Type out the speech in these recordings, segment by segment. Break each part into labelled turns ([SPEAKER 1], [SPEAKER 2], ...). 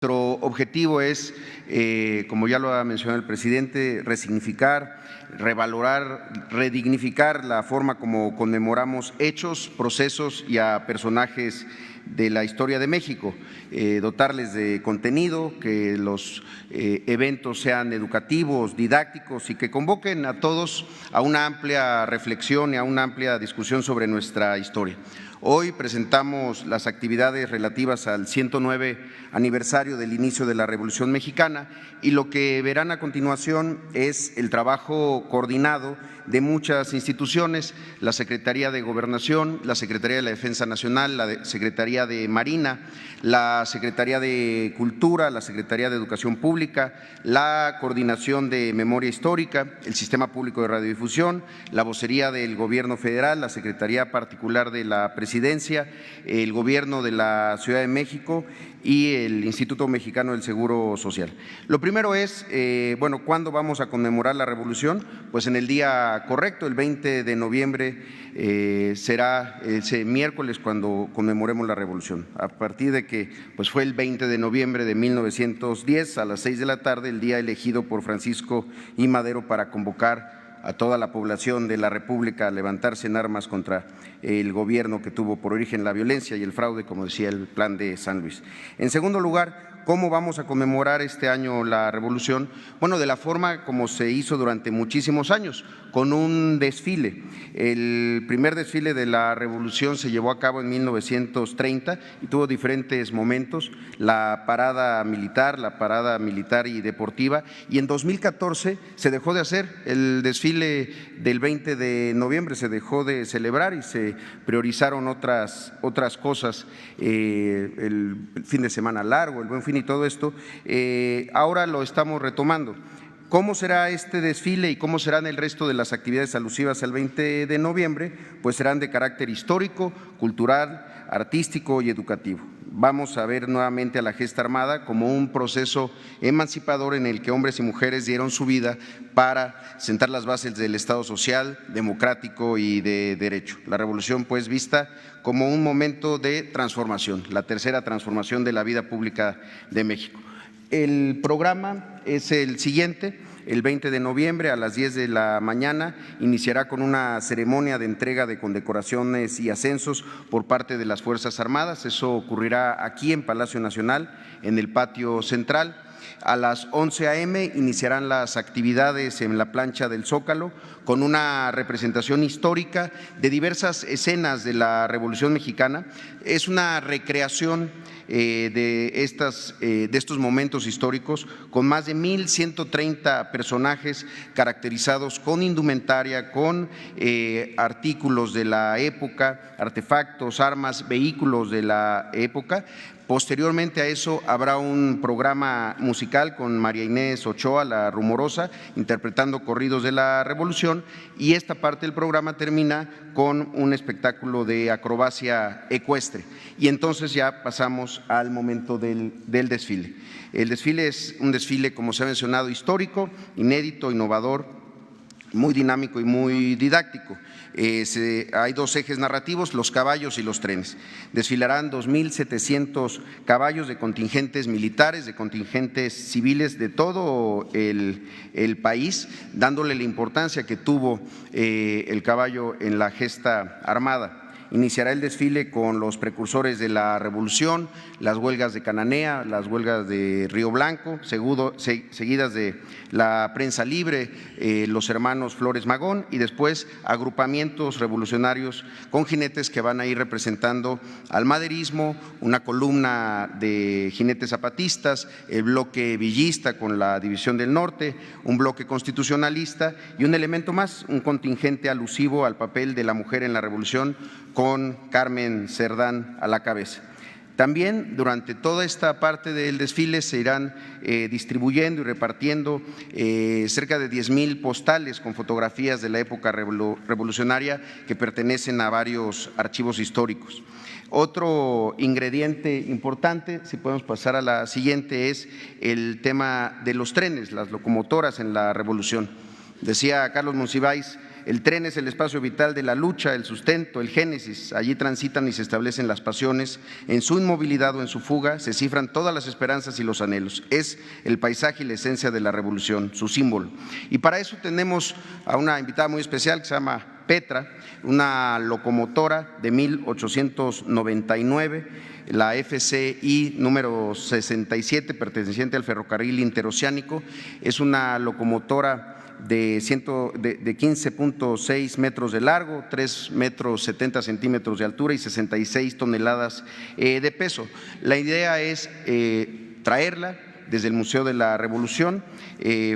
[SPEAKER 1] Nuestro objetivo es, como ya lo ha mencionado el presidente, resignificar, revalorar, redignificar la forma como conmemoramos hechos, procesos y a personajes de la historia de México, dotarles de contenido, que los eventos sean educativos, didácticos y que convoquen a todos a una amplia reflexión y a una amplia discusión sobre nuestra historia. Hoy presentamos las actividades relativas al 109 aniversario del inicio de la Revolución Mexicana y lo que verán a continuación es el trabajo coordinado de muchas instituciones, la Secretaría de Gobernación, la Secretaría de la Defensa Nacional, la Secretaría de Marina, la Secretaría de Cultura, la Secretaría de Educación Pública, la Coordinación de Memoria Histórica, el Sistema Público de Radiodifusión, la Vocería del Gobierno Federal, la Secretaría Particular de la Presidencia, el Gobierno de la Ciudad de México y el Instituto Mexicano del Seguro Social. Lo primero es, ¿cuándo vamos a conmemorar la Revolución? Pues en el día correcto, el 20 de noviembre será ese miércoles cuando conmemoremos la Revolución. A partir de que fue el 20 de noviembre de 1910 a las 6 de la tarde, el día elegido por Francisco I. Madero para convocar a toda la población de la República a levantarse en armas contra el gobierno que tuvo por origen la violencia y el fraude, como decía el Plan de San Luis. En segundo lugar, ¿cómo vamos a conmemorar este año la Revolución? Bueno, de la forma como se hizo durante muchísimos años, con un desfile. El primer desfile de la Revolución se llevó a cabo en 1930 y tuvo diferentes momentos, la parada militar y deportiva, y en 2014 se dejó de hacer el desfile del 20 de noviembre, se dejó de celebrar y se priorizaron otras cosas, el fin de semana largo, el Buen Fin y todo esto. Ahora lo estamos retomando. ¿Cómo será este desfile y cómo serán el resto de las actividades alusivas al 20 de noviembre? Pues serán de carácter histórico, cultural, artístico y educativo. Vamos a ver nuevamente a la gesta armada como un proceso emancipador en el que hombres y mujeres dieron su vida para sentar las bases del Estado social, democrático y de derecho. La revolución pues vista como un momento de transformación, la tercera transformación de la vida pública de México. El programa es el siguiente. El 20 de noviembre a las 10 de la mañana iniciará con una ceremonia de entrega de condecoraciones y ascensos por parte de las Fuerzas Armadas. Eso ocurrirá aquí en Palacio Nacional, en el patio central. A las 11 a.m. iniciarán las actividades en la plancha del Zócalo con una representación histórica de diversas escenas de la Revolución Mexicana. Es una recreación de estos momentos históricos con más de 1,130 personajes caracterizados con indumentaria, con artículos de la época, artefactos, armas, vehículos de la época. Posteriormente a eso habrá un programa musical con María Inés Ochoa, la Rumorosa, interpretando corridos de la Revolución, y esta parte del programa termina con un espectáculo de acrobacia ecuestre. Y entonces ya pasamos al momento del desfile. El desfile es un desfile, como se ha mencionado, histórico, inédito, innovador, muy dinámico y muy didáctico. Hay dos ejes narrativos, los caballos y los trenes. Desfilarán 2,700 caballos de contingentes militares, de contingentes civiles de todo el país, dándole la importancia que tuvo el caballo en la gesta armada. Iniciará el desfile con los precursores de la Revolución, las huelgas de Cananea, las huelgas de Río Blanco, seguidas de la Prensa Libre, los hermanos Flores Magón, y después agrupamientos revolucionarios con jinetes que van a ir representando al maderismo, una columna de jinetes zapatistas, el bloque villista con la División del Norte, un bloque constitucionalista y un elemento más, un contingente alusivo al papel de la mujer en la Revolución, con Carmen Cerdán a la cabeza. También durante toda esta parte del desfile se irán distribuyendo y repartiendo cerca de 10,000 postales con fotografías de la época revolucionaria que pertenecen a varios archivos históricos. Otro ingrediente importante, si podemos pasar a la siguiente, es el tema de los trenes, las locomotoras en la Revolución. Decía Carlos Monsiváis el tren es el espacio vital de la lucha, el sustento, el génesis. Allí transitan y se establecen las pasiones. En su inmovilidad o en su fuga se cifran todas las esperanzas y los anhelos. Es el paisaje y la esencia de la revolución, su símbolo. Y para eso tenemos a una invitada muy especial que se llama Petra, una locomotora de 1899, la FCI número 67, perteneciente al ferrocarril interoceánico. Es una locomotora de 15.6 metros de largo, 3 metros 70 centímetros de altura y 66 toneladas de peso. La idea es traerla desde el Museo de la Revolución.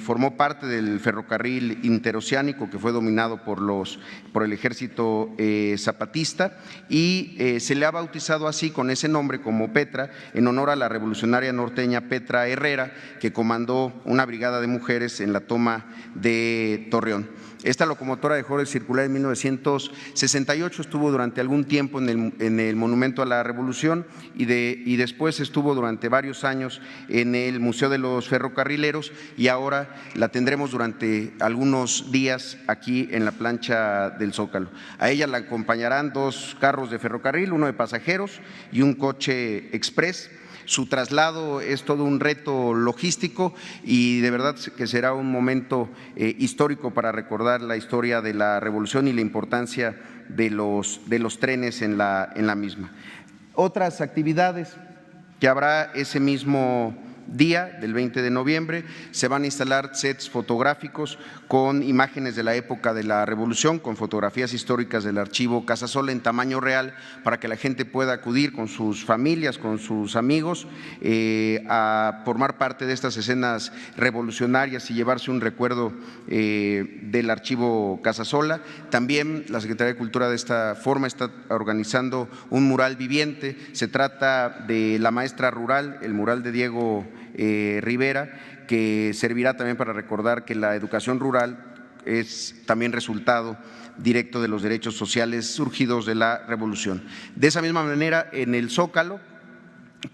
[SPEAKER 1] Formó parte del ferrocarril interoceánico que fue dominado por el ejército zapatista y se le ha bautizado así, con ese nombre, como Petra, en honor a la revolucionaria norteña Petra Herrera, que comandó una brigada de mujeres en la toma de Torreón. Esta locomotora dejó de circular en 1968, estuvo durante algún tiempo en el Monumento a la Revolución y después estuvo durante varios años en el Museo de los Ferrocarrileros, y ahora la tendremos durante algunos días aquí en la plancha del Zócalo. A ella la acompañarán 2 carros de ferrocarril, uno de pasajeros y un coche express. Su traslado es todo un reto logístico y de verdad que será un momento histórico para recordar la historia de la revolución y la importancia de los trenes en la misma. Otras actividades que habrá ese mismo día, del 20 de noviembre, se van a instalar sets fotográficos con imágenes de la época de la Revolución, con fotografías históricas del archivo Casasola en tamaño real, para que la gente pueda acudir con sus familias, con sus amigos, a formar parte de estas escenas revolucionarias y llevarse un recuerdo del archivo Casasola. También la Secretaría de Cultura de esta forma está organizando un mural viviente. Se trata de La Maestra Rural, el mural de Diego Rivera, que servirá también para recordar que la educación rural es también resultado directo de los derechos sociales surgidos de la revolución. De esa misma manera, en el Zócalo,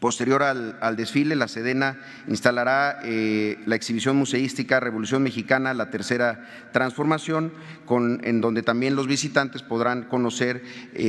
[SPEAKER 1] posterior al desfile, la Sedena instalará la exhibición museística Revolución Mexicana, la tercera transformación, en donde también los visitantes podrán conocer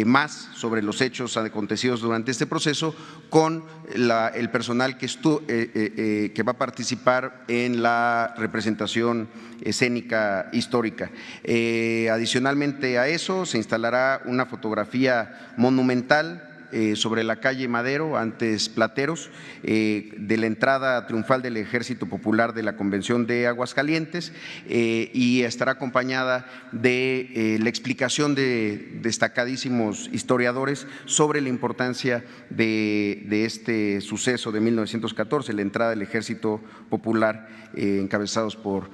[SPEAKER 1] más sobre los hechos acontecidos durante este proceso, con el personal que va a participar en la representación escénica histórica. Adicionalmente a eso, se instalará una fotografía monumental sobre la calle Madero, antes Plateros, de la entrada triunfal del Ejército Popular de la Convención de Aguascalientes, y estará acompañada de la explicación de destacadísimos historiadores sobre la importancia de este suceso de 1914, la entrada del Ejército Popular, encabezados por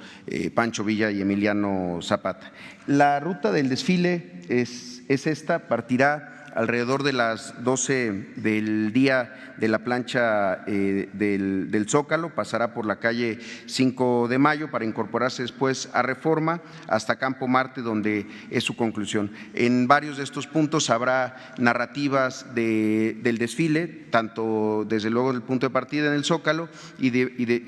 [SPEAKER 1] Pancho Villa y Emiliano Zapata. La ruta del desfile es esta, partirá alrededor de las 12 del día de la plancha del Zócalo, pasará por la calle 5 de Mayo para incorporarse después a Reforma hasta Campo Marte, donde es su conclusión. En varios de estos puntos habrá narrativas del desfile, tanto desde luego del punto de partida en el Zócalo y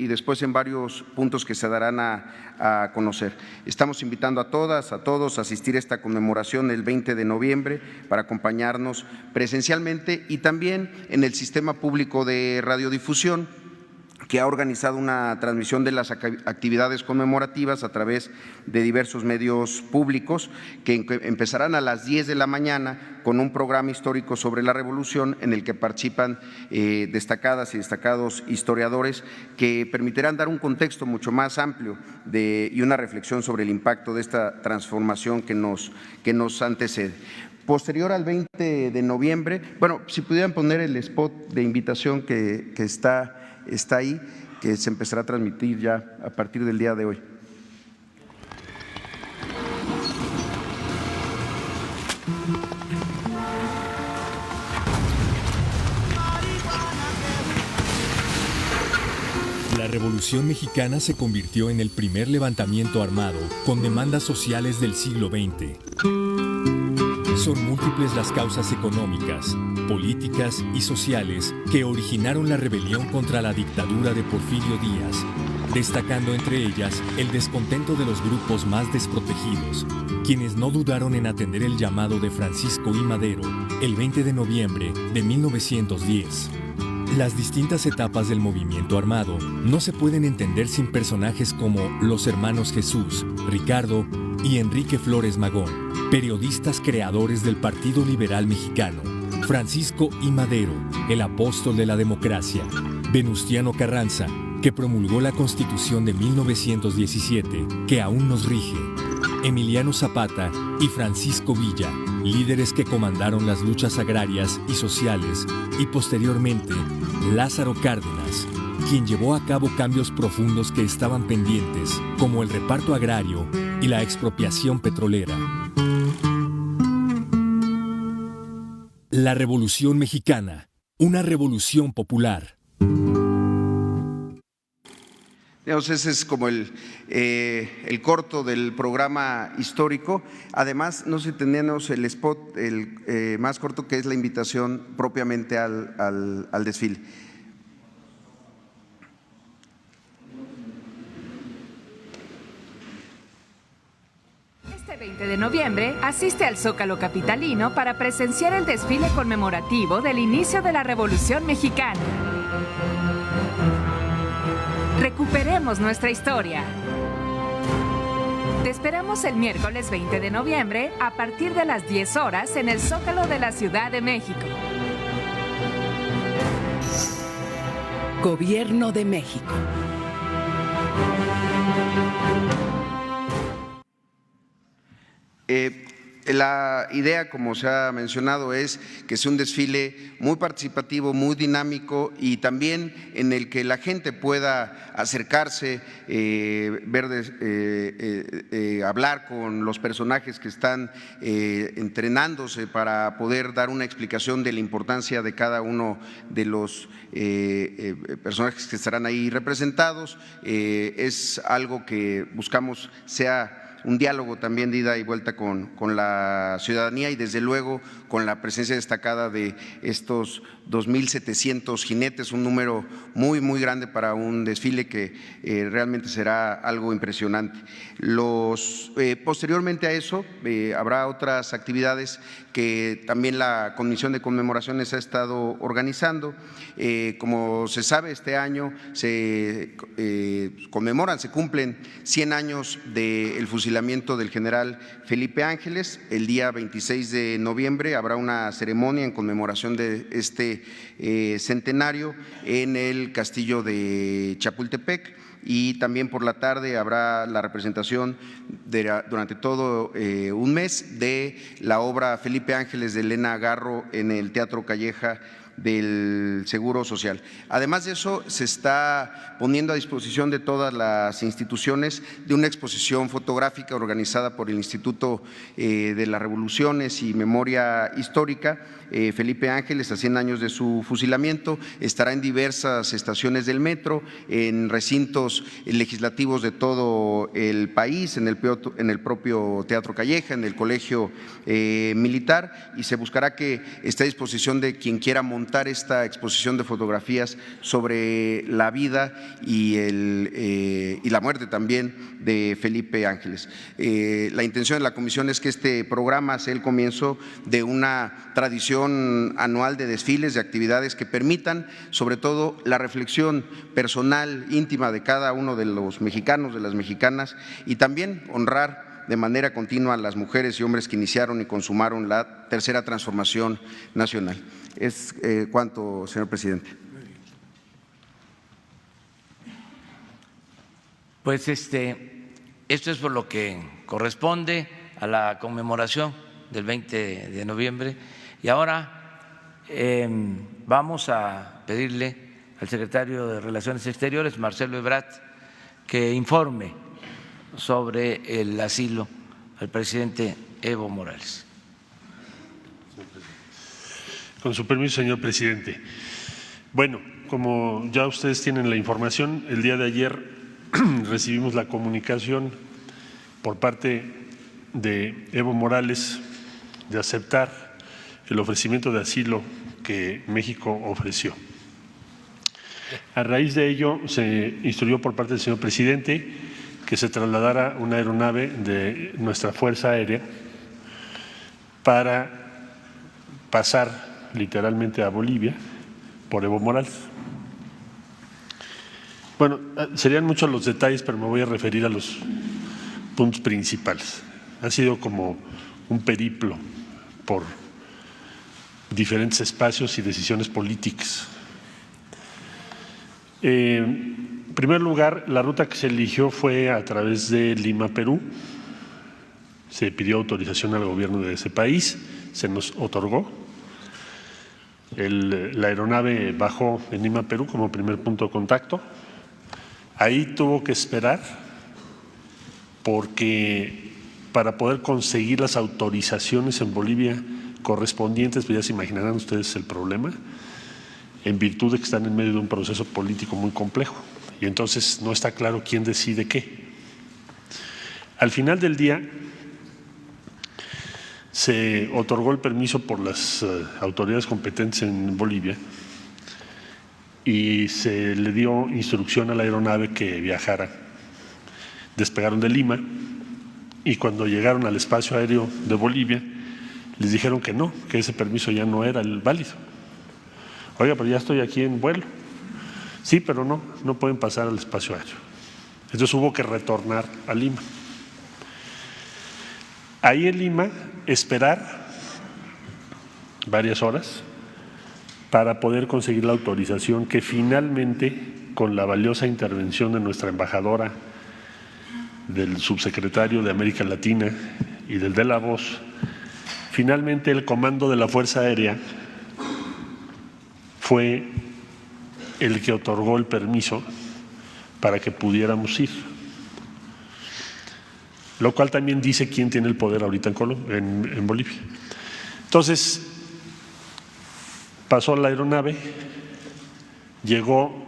[SPEAKER 1] después en varios puntos que se darán a conocer. Estamos invitando a todas, a todos a asistir a esta conmemoración el 20 de noviembre para acompañarnos presencialmente y también en el sistema público de radiodifusión, que ha organizado una transmisión de las actividades conmemorativas a través de diversos medios públicos, que empezarán a las 10 de la mañana con un programa histórico sobre la Revolución en el que participan destacadas y destacados historiadores que permitirán dar un contexto mucho más amplio y una reflexión sobre el impacto de esta transformación que nos antecede. Posterior al 20 de noviembre, bueno, si pudieran poner el spot de invitación que está ahí, que se empezará a transmitir ya a partir del día de hoy.
[SPEAKER 2] La Revolución Mexicana se convirtió en el primer levantamiento armado con demandas sociales del siglo XX. Son múltiples las causas económicas, políticas y sociales que originaron la rebelión contra la dictadura de Porfirio Díaz, destacando entre ellas el descontento de los grupos más desprotegidos, quienes no dudaron en atender el llamado de Francisco I. Madero el 20 de noviembre de 1910. Las distintas etapas del movimiento armado no se pueden entender sin personajes como los hermanos Jesús, Ricardo y Enrique Flores Magón, periodistas creadores del Partido Liberal Mexicano, Francisco I. Madero, el apóstol de la democracia, Venustiano Carranza, que promulgó la Constitución de 1917, que aún nos rige, Emiliano Zapata y Francisco Villa, líderes que comandaron las luchas agrarias y sociales, y posteriormente Lázaro Cárdenas, quien llevó a cabo cambios profundos que estaban pendientes, como el reparto agrario y la expropiación petrolera. La Revolución Mexicana, una revolución popular.
[SPEAKER 1] Ese es como el corto del programa histórico. Además, no sé si tenemos el spot más corto, que es la invitación propiamente al desfile.
[SPEAKER 3] Este 20 de noviembre asiste al Zócalo capitalino para presenciar el desfile conmemorativo del inicio de la Revolución Mexicana. Recuperemos nuestra historia. Te esperamos el miércoles 20 de noviembre a partir de las 10 horas en el Zócalo de la Ciudad de México.
[SPEAKER 4] Gobierno de México.
[SPEAKER 1] La idea, como se ha mencionado, es que sea un desfile muy participativo, muy dinámico y también en el que la gente pueda acercarse, hablar con los personajes que están entrenándose para poder dar una explicación de la importancia de cada uno de los personajes que estarán ahí representados. Es algo que buscamos sea un diálogo también de ida y vuelta con la ciudadanía y desde luego con la presencia destacada de estos 2,700 jinetes, un número muy, muy grande para un desfile que realmente será algo impresionante. Posteriormente a eso habrá otras actividades que también la Comisión de Conmemoraciones ha estado organizando. Como se sabe, este año se cumplen 100 años del fusilamiento del general Felipe Ángeles. El día 26 de noviembre habrá una ceremonia en conmemoración de este centenario en el castillo de Chapultepec. Y también por la tarde habrá la representación durante todo un mes de la obra Felipe Ángeles de Elena Garro en el Teatro Calleja del Seguro Social. Además de eso, se está poniendo a disposición de todas las instituciones de una exposición fotográfica organizada por el Instituto de las Revoluciones y Memoria Histórica. Felipe Ángeles, a 100 años de su fusilamiento, estará en diversas estaciones del metro, en recintos legislativos de todo el país, en el propio Teatro Calleja, en el Colegio Militar, y se buscará que esté a disposición de quien quiera montar esta exposición de fotografías sobre la vida y la muerte también de Felipe Ángeles. La intención de la comisión es que este programa sea el comienzo de una tradición anual de desfiles, de actividades que permitan sobre todo la reflexión personal, íntima de cada uno de los mexicanos, de las mexicanas, y también honrar de manera continua a las mujeres y hombres que iniciaron y consumaron la tercera transformación nacional. Es cuanto, señor presidente.
[SPEAKER 5] Pues esto es por lo que corresponde a la conmemoración del 20 de noviembre. Y ahora vamos a pedirle al secretario de Relaciones Exteriores, Marcelo Ebrard, que informe sobre el asilo al presidente Evo Morales.
[SPEAKER 6] Con su permiso, señor presidente. Bueno, como ya ustedes tienen la información, el día de ayer recibimos la comunicación por parte de Evo Morales de aceptar el ofrecimiento de asilo que México ofreció. A raíz de ello, se instruyó por parte del señor presidente que se trasladara una aeronave de nuestra Fuerza Aérea para pasar literalmente a Bolivia por Evo Morales. Bueno, serían muchos los detalles, pero me voy a referir a los puntos principales. Ha sido como un periplo por diferentes espacios y decisiones políticas. En primer lugar, la ruta que se eligió fue a través de Lima, Perú. Se pidió autorización al gobierno de ese país, se nos otorgó. La aeronave bajó en Lima, Perú, como primer punto de contacto. Ahí tuvo que esperar porque para poder conseguir las autorizaciones en Bolivia correspondientes, pues ya se imaginarán ustedes el problema, en virtud de que están en medio de un proceso político muy complejo y entonces no está claro quién decide qué. Al final del día se otorgó el permiso por las autoridades competentes en Bolivia y se le dio instrucción a la aeronave que viajara. Despegaron de Lima y cuando llegaron al espacio aéreo de Bolivia les dijeron que no, que ese permiso ya no era el válido. Oiga, pero ya estoy aquí en vuelo. Sí, pero no pueden pasar al espacio aéreo. Entonces hubo que retornar a Lima. Ahí en Lima esperar varias horas para poder conseguir la autorización que finalmente, con la valiosa intervención de nuestra embajadora, del subsecretario de América Latina y del de la Voz, finalmente el comando de la Fuerza Aérea fue el que otorgó el permiso para que pudiéramos ir. Lo cual también dice quién tiene el poder ahorita en Bolivia. Entonces, pasó la aeronave, llegó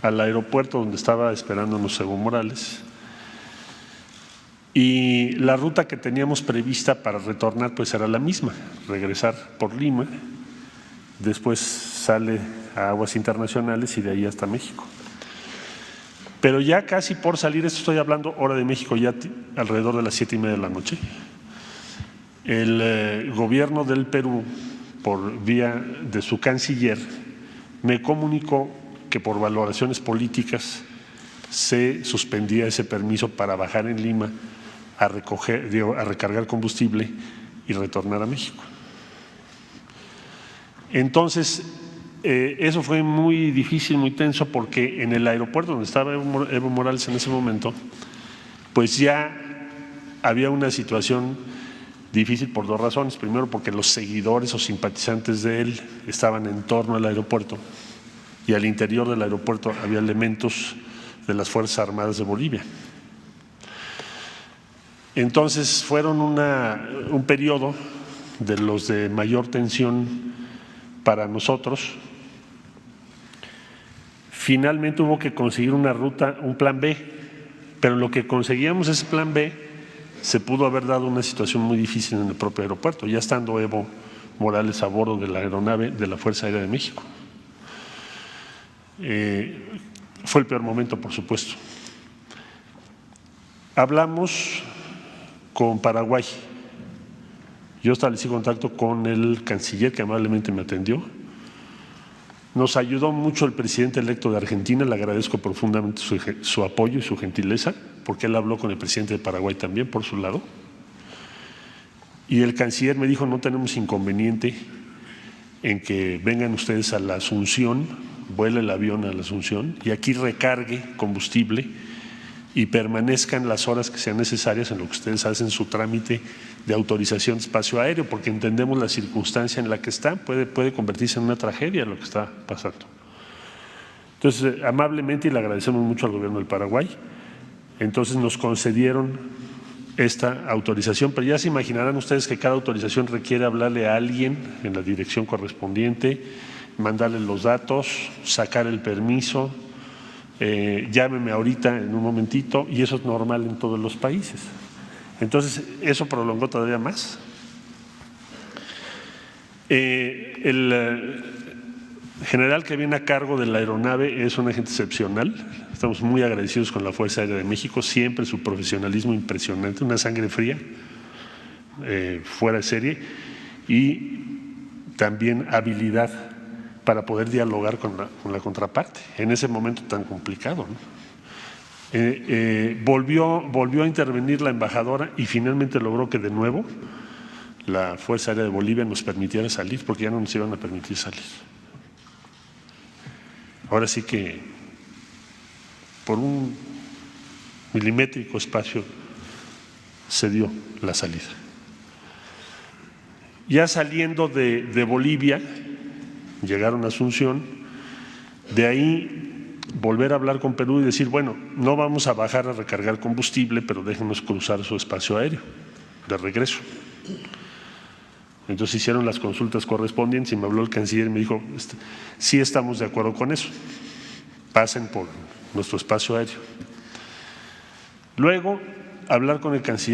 [SPEAKER 6] al aeropuerto donde estaba esperándonos Evo Morales y la ruta que teníamos prevista para retornar pues era la misma, regresar por Lima, después sale a aguas internacionales y de ahí hasta México. Pero ya casi por salir, esto estoy hablando hora de México, ya alrededor de las 7:30 de la noche, el gobierno del Perú, por vía de su canciller, me comunicó que por valoraciones políticas se suspendía ese permiso para bajar en Lima a recargar combustible y retornar a México. Entonces, eso fue muy difícil, muy tenso, porque en el aeropuerto donde estaba Evo Morales en ese momento, pues ya había una situación difícil por dos razones. Primero, porque los seguidores o simpatizantes de él estaban en torno al aeropuerto y al interior del aeropuerto había elementos de las Fuerzas Armadas de Bolivia. Entonces fueron un periodo de los de mayor tensión para nosotros. Finalmente hubo que conseguir una ruta, un plan B, pero lo que conseguíamos ese plan B se pudo haber dado una situación muy difícil en el propio aeropuerto, ya estando Evo Morales a bordo de la aeronave de la Fuerza Aérea de México. Fue el peor momento, por supuesto. Hablamos con Paraguay. Yo establecí contacto con el canciller que amablemente me atendió. Nos ayudó mucho el presidente electo de Argentina, le agradezco profundamente su apoyo y su gentileza, porque él habló con el presidente de Paraguay también, por su lado. Y el canciller me dijo, no tenemos inconveniente en que vengan ustedes a la Asunción, vuele el avión a la Asunción y aquí recargue combustible y permanezcan las horas que sean necesarias en lo que ustedes hacen su trámite de autorización de espacio aéreo, porque entendemos la circunstancia en la que está, puede convertirse en una tragedia lo que está pasando. Entonces, amablemente, y le agradecemos mucho al gobierno del Paraguay, entonces nos concedieron esta autorización, pero ya se imaginarán ustedes que cada autorización requiere hablarle a alguien en la dirección correspondiente, mandarle los datos, sacar el permiso, llámeme ahorita en un momentito, y eso es normal en todos los países. Entonces, eso prolongó todavía más El general que viene a cargo de la aeronave es un agente excepcional. Estamos muy agradecidos con la Fuerza Aérea de México, siempre su profesionalismo impresionante, una sangre fría, fuera de serie, y también habilidad para poder dialogar con la contraparte en ese momento tan complicado, ¿no? Volvió a intervenir la embajadora y finalmente logró que de nuevo la Fuerza Aérea de Bolivia nos permitiera salir, porque ya no nos iban a permitir salir. Ahora sí que por un milimétrico espacio se dio la salida. Ya saliendo de Bolivia, llegaron a Asunción, de ahí volver a hablar con Perú y decir, bueno, no vamos a bajar a recargar combustible, pero déjenos cruzar su espacio aéreo de regreso. Entonces hicieron las consultas correspondientes y me habló el canciller y me dijo, sí estamos de acuerdo con eso, pasen por nuestro espacio aéreo. Luego, hablar con el canciller